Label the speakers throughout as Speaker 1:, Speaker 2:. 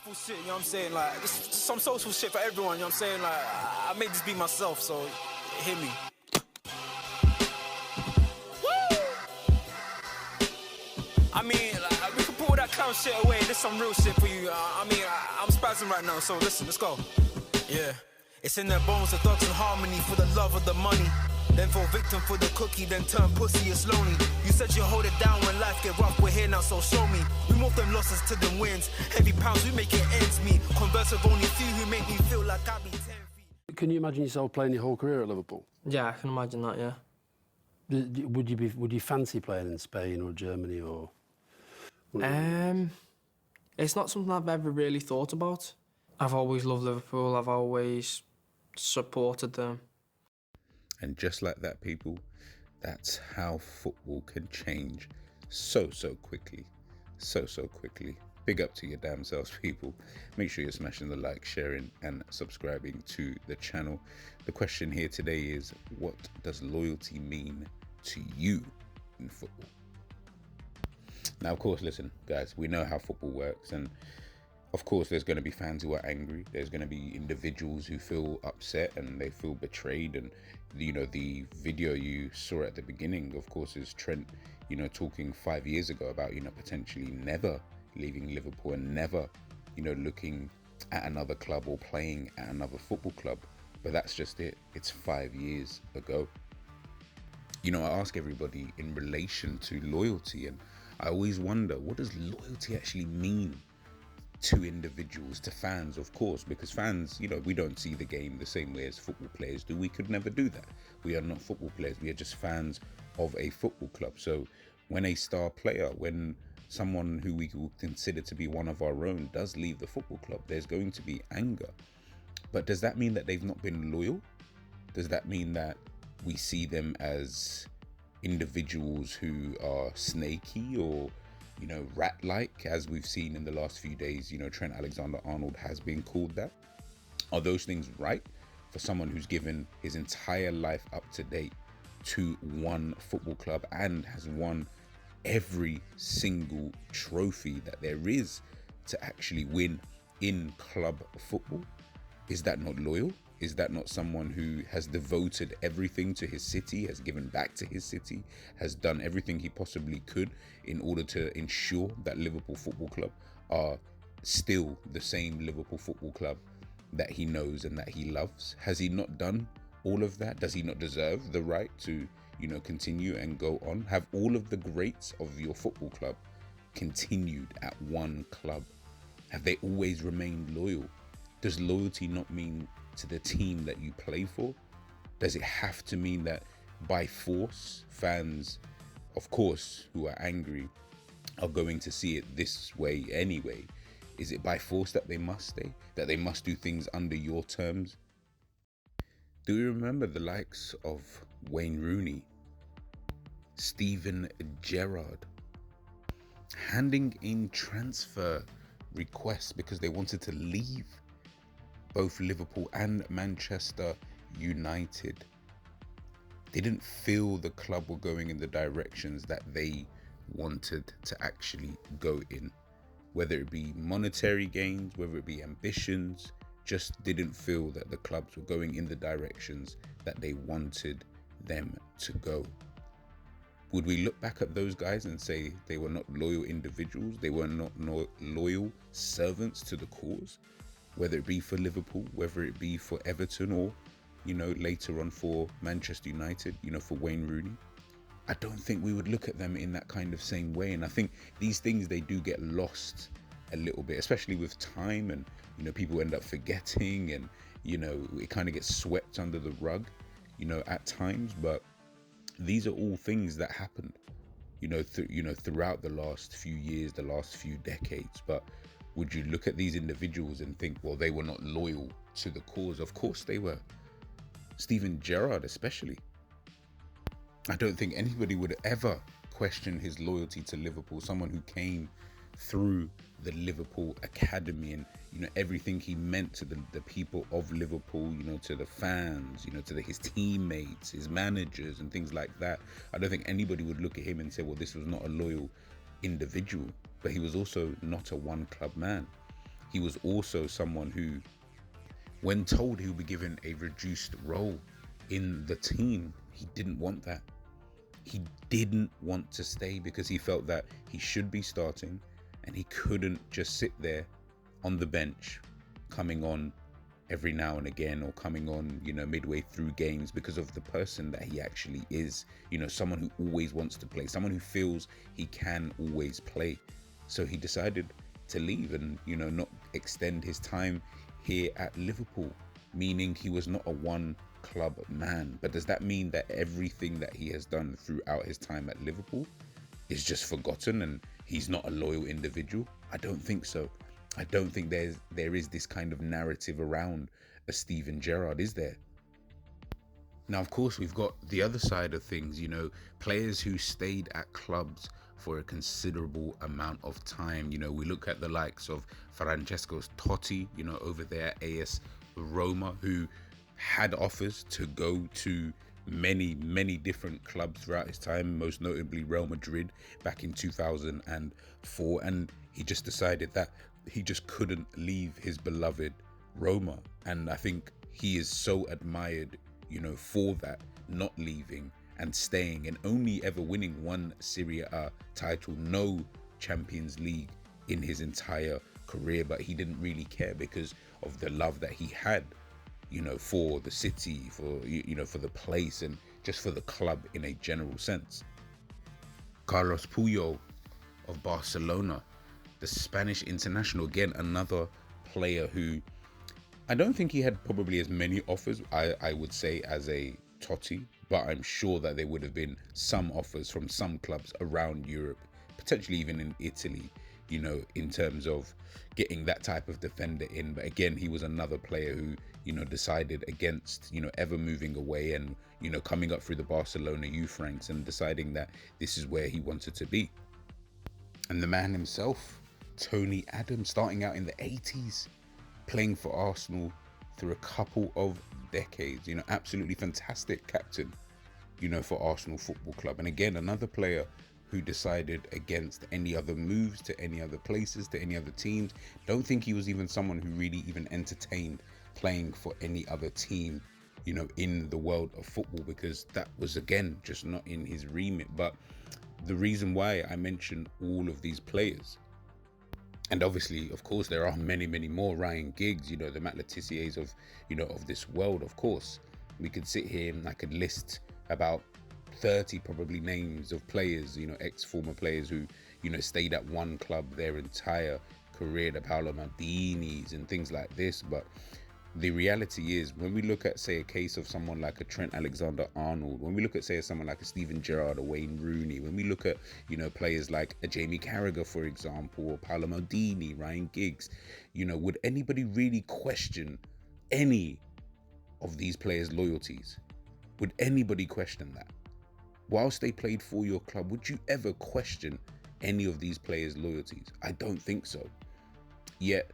Speaker 1: social shit, you know what I'm saying? Like, just some social shit for everyone, you know what I'm saying? Like, I made this be myself, so hit me. Woo! I mean, like, we can put all that clown shit away. There's some real shit for you. I'm spazzing right now, so listen, let's go. Yeah. It's in their bones, the thugs in harmony for the love of the money. Then fall victim for the cookie, then turn pussy, it's lonely. You said you hold it down when life get rough, we're here now, so show me. We move them losses to them wins. Heavy pounds, we make it ends meet. Converse with only few who make me feel like I be 10 feet.
Speaker 2: Can you imagine yourself playing your whole career at Liverpool?
Speaker 3: Yeah, I can imagine that, yeah.
Speaker 2: Would you fancy playing in Spain or Germany or?
Speaker 3: It's not something I've ever really thought about. I've always loved Liverpool. I've always supported them.
Speaker 4: And just like that, people, that's how football can change so quickly. So quickly. Big up to your damn selves, people. Make sure you're smashing the like, sharing and subscribing to the channel. The question here today is, what does loyalty mean to you in football? Now, of course, listen, guys, we know how football works, and of course, there's going to be fans who are angry. There's going to be individuals who feel upset and they feel betrayed. And, you know, the video you saw at the beginning, of course, is Trent, you know, talking 5 years ago about, you know, potentially never leaving Liverpool and never, you know, looking at another club or playing at another football club. But that's just it. It's 5 years ago. You know, I ask everybody in relation to loyalty, and I always wonder, what does loyalty actually mean to individuals, to fans, of course, because fans, you know, we don't see the game the same way as football players do. We could never do that. We are not football players. We are just fans of a football club. So when a star player, when someone who we will consider to be one of our own does leave the football club, there's going to be anger. But does that mean that they've not been loyal? Does that mean that we see them as individuals who are snaky or, you know, rat-like, as we've seen in the last few days? You know, Trent Alexander-Arnold has been called that. Are those things right for someone who's given his entire life up to date to one football club and has won every single trophy that there is to actually win in club football? Is that not loyal? Is that not someone who has devoted everything to his city, has given back to his city, has done everything he possibly could in order to ensure that Liverpool Football Club are still the same Liverpool Football Club that he knows and that he loves? Has he not done all of that? Does he not deserve the right to, you know, continue and go on? Have all of the greats of your football club continued at one club? Have they always remained loyal? Does loyalty not mean to the team that you play for? Does it have to mean that by force fans, of course, who are angry are going to see it this way anyway? Is it by force that they must stay, that they must do things under your terms? Do you remember the likes of Wayne Rooney, Steven Gerrard, handing in transfer requests because they wanted to leave both Liverpool and Manchester United? They didn't feel the club were going in the directions that they wanted to actually go in, whether it be monetary gains, whether it be ambitions, just didn't feel that the clubs were going in the directions that they wanted them to go. Would we look back at those guys and say they were not loyal individuals? They were not loyal servants to the cause? Whether it be for Liverpool, whether it be for Everton, or, you know, later on for Manchester United, you know, for Wayne Rooney. I don't think we would look at them in that kind of same way. And I think these things, they do get lost a little bit, especially with time, and, you know, people end up forgetting, and, you know, it kind of gets swept under the rug, you know, at times. But these are all things that happened, you know, throughout the last few years, the last few decades. But would you look at these individuals and think, well, they were not loyal to the cause? Of course they were. Steven Gerrard especially. I don't think anybody would ever question his loyalty to Liverpool. Someone who came through the Liverpool academy, and, you know, everything he meant to the people of Liverpool, you know, to the fans, you know, to his teammates, his managers and things like that. I don't think anybody would look at him and say, well, this was not a loyal individual. But he was also not a one club man. he was also someone who, when told he would be given a reduced role in the team, he didn't want that. He didn't want to stay because he felt that he should be starting and he couldn't just sit there on the bench, coming on every now and again, or coming on, midway through games, because of the person that he actually is. Someone who always wants to play, someone who feels he can always play. So he decided to leave and, not extend his time here at Liverpool, meaning he was not a one club man. But does that mean that everything that he has done throughout his time at Liverpool is just forgotten and he's not a loyal individual? I don't think so. I don't think there is this kind of narrative around a Steven Gerrard, is there? Now, of course, we've got the other side of things, players who stayed at clubs for a considerable amount of time. We look at the likes of Francesco Totti, over there at AS Roma, who had offers to go to many different clubs throughout his time, most notably Real Madrid back in 2004, and he just decided that he just couldn't leave his beloved Roma. And I think he is so admired, for that, not leaving and staying, and only ever winning one Serie A title, no Champions League in his entire career. But he didn't really care because of the love that he had, for the city, for the place, and just for the club in a general sense. Carlos Puyol of Barcelona, the Spanish international, again, another player who I don't think he had probably as many offers, I would say, as a Totti, but I'm sure that there would have been some offers from some clubs around Europe, potentially even in Italy, in terms of getting that type of defender in. But again, he was another player who, decided against, ever moving away and, coming up through the Barcelona youth ranks and deciding that this is where he wanted to be. And the man himself, Tony Adams, starting out in the 80s, playing for Arsenal through a couple of decades, absolutely fantastic captain, for Arsenal Football Club. And again, another player who decided against any other moves to any other places, to any other teams. Don't think he was even someone who really even entertained playing for any other team, in the world of football, because that was, again, just not in his remit. But the reason why I mention all of these players, and obviously, of course, there are many more, Ryan Giggs, the Matt Letizier's of, of this world, of course. We could sit here and I could list about 30 probably names of players, ex-former players who, stayed at one club their entire career, the Paolo Maldinis and things like this. But the reality is, when we look at, say, a case of someone like a Trent Alexander-Arnold, when we look at, say, someone like a Steven Gerrard or Wayne Rooney, when we look at, players like a Jamie Carragher, for example, or Paolo Maldini, Ryan Giggs, would anybody really question any of these players' loyalties? Would anybody question that? Whilst they played for your club, would you ever question any of these players' loyalties? I don't think so. Yet,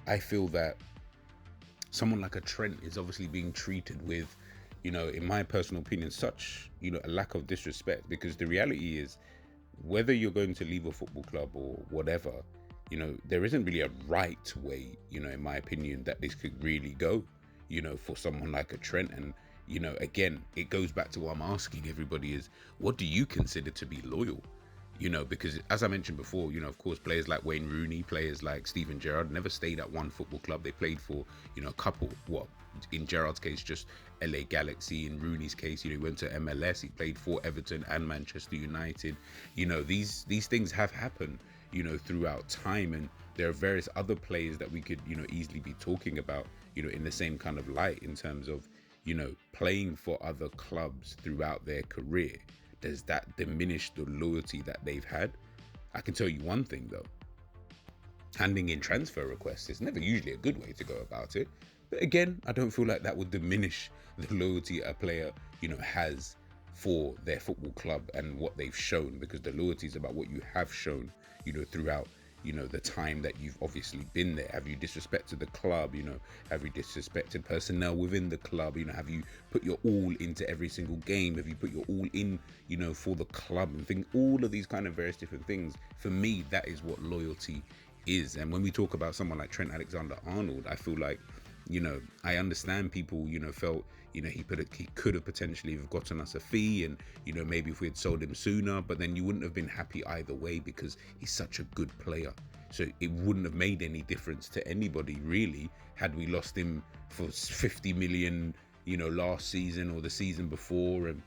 Speaker 4: I feel that someone like a Trent is obviously being treated with, in my personal opinion, such, a lack of disrespect, because the reality is, whether you're going to leave a football club or whatever, there isn't really a right way, in my opinion, that this could really go, for someone like a Trent. And, again, it goes back to what I'm asking everybody is, what do you consider to be loyal? Because as I mentioned before, of course, players like Wayne Rooney, players like Steven Gerrard never stayed at one football club. They played for, a couple, in Gerrard's case, just LA Galaxy. In Rooney's case, he went to MLS. He played for Everton and Manchester United. These things have happened, throughout time. And there are various other players that we could, easily be talking about, in the same kind of light, in terms of, playing for other clubs throughout their career. Does that diminish the loyalty that they've had? I can tell you one thing though, handing in transfer requests is never usually a good way to go about it. But again, I don't feel like that would diminish the loyalty a player, has for their football club and what they've shown, because the loyalty is about what you have shown, throughout, the time that you've obviously been there. Have you disrespected the club? Have you disrespected personnel within the club? Have you put your all into every single game? Have you put your all in, for the club and all of these kind of various different things? For me, that is what loyalty is. And when we talk about someone like Trent Alexander-Arnold, I feel like, you know, I understand people, you know, felt, you know, he could have potentially have gotten us a fee, and, you know, maybe if we had sold him sooner, but then you wouldn't have been happy either way because he's such a good player. So it wouldn't have made any difference to anybody really had we lost him for 50 million, you know, last season or the season before, and,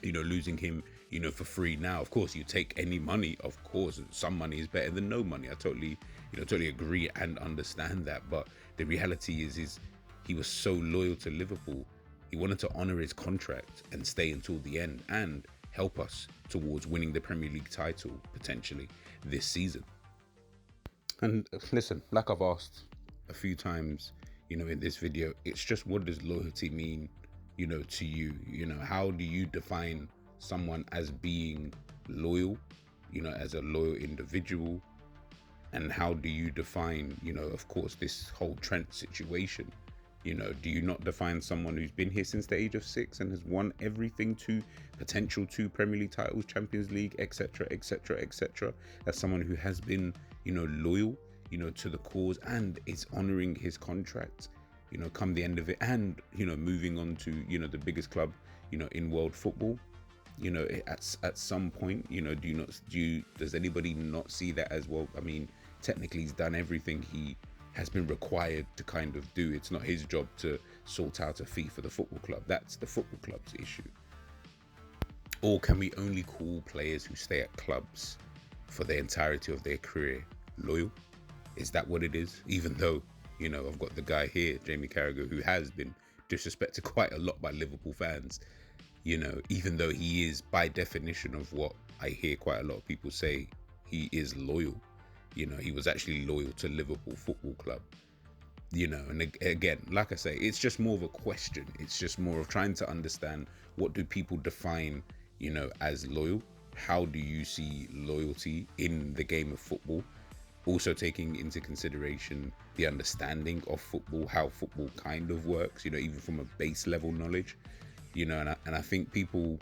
Speaker 4: you know, losing him, you know, for free now. Of course, you take any money, of course, some money is better than no money. I totally agree and understand that. But the reality is he was so loyal to Liverpool. He wanted to honor his contract and stay until the end and help us towards winning the Premier League title potentially this season. And listen, like I've asked a few times, you know, in this video, it's just, what does loyalty mean, you know, to you? You know, how do you define someone as being loyal, you know, as a loyal individual? And how do you define, you know, of course, this whole Trent situation? You know, do you not define someone who's been here since the age of 6 and has won everything to potential 2 Premier League titles, Champions League, etc., etc., etc., as someone who has been, you know, loyal, you know, to the cause and is honoring his contract, you know, come the end of it, and, you know, moving on to, you know, the biggest club, you know, in world football? You know, at some point, you know, does anybody not see that as, well, I mean, technically he's done everything he has been required to kind of do. It's not his job to sort out a fee for the football club. That's the football club's issue. Or can we only call players who stay at clubs for the entirety of their career loyal? Is that what it is? Even though, you know, I've got the guy here, Jamie Carragher, who has been disrespected quite a lot by Liverpool fans, you know, even though he is, by definition of what I hear quite a lot of people say, he is loyal. You know, he was actually loyal to Liverpool Football Club, you know. And again, like I say, it's just more of a question. It's just more of trying to understand, what do people define, you know, as loyal? How do you see loyalty in the game of football? Also taking into consideration the understanding of football, how football kind of works, you know, even from a base level knowledge, you know. And I think people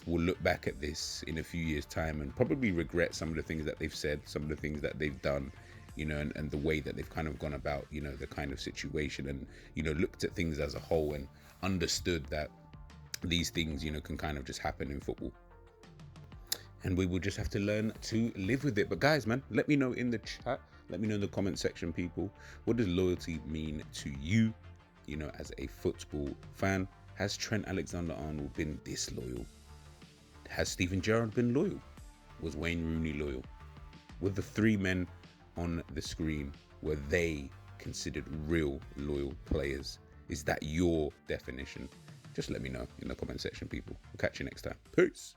Speaker 4: will look back at this in a few years' time and probably regret some of the things that they've said, some of the things that they've done, you know, and the way that they've kind of gone about, you know, the kind of situation, and, you know, looked at things as a whole and understood that these things, you know, can kind of just happen in football. And we will just have to learn to live with it. But guys, man, let me know in the chat, let me know in the comment section, people, what does loyalty mean to you, you know, as a football fan? Has Trent Alexander-Arnold been disloyal? Has Steven Gerrard been loyal? Was Wayne Rooney loyal? Were the 3 men on the screen, were they considered real loyal players? Is that your definition? Just let me know in the comment section, people. We'll catch you next time. Peace.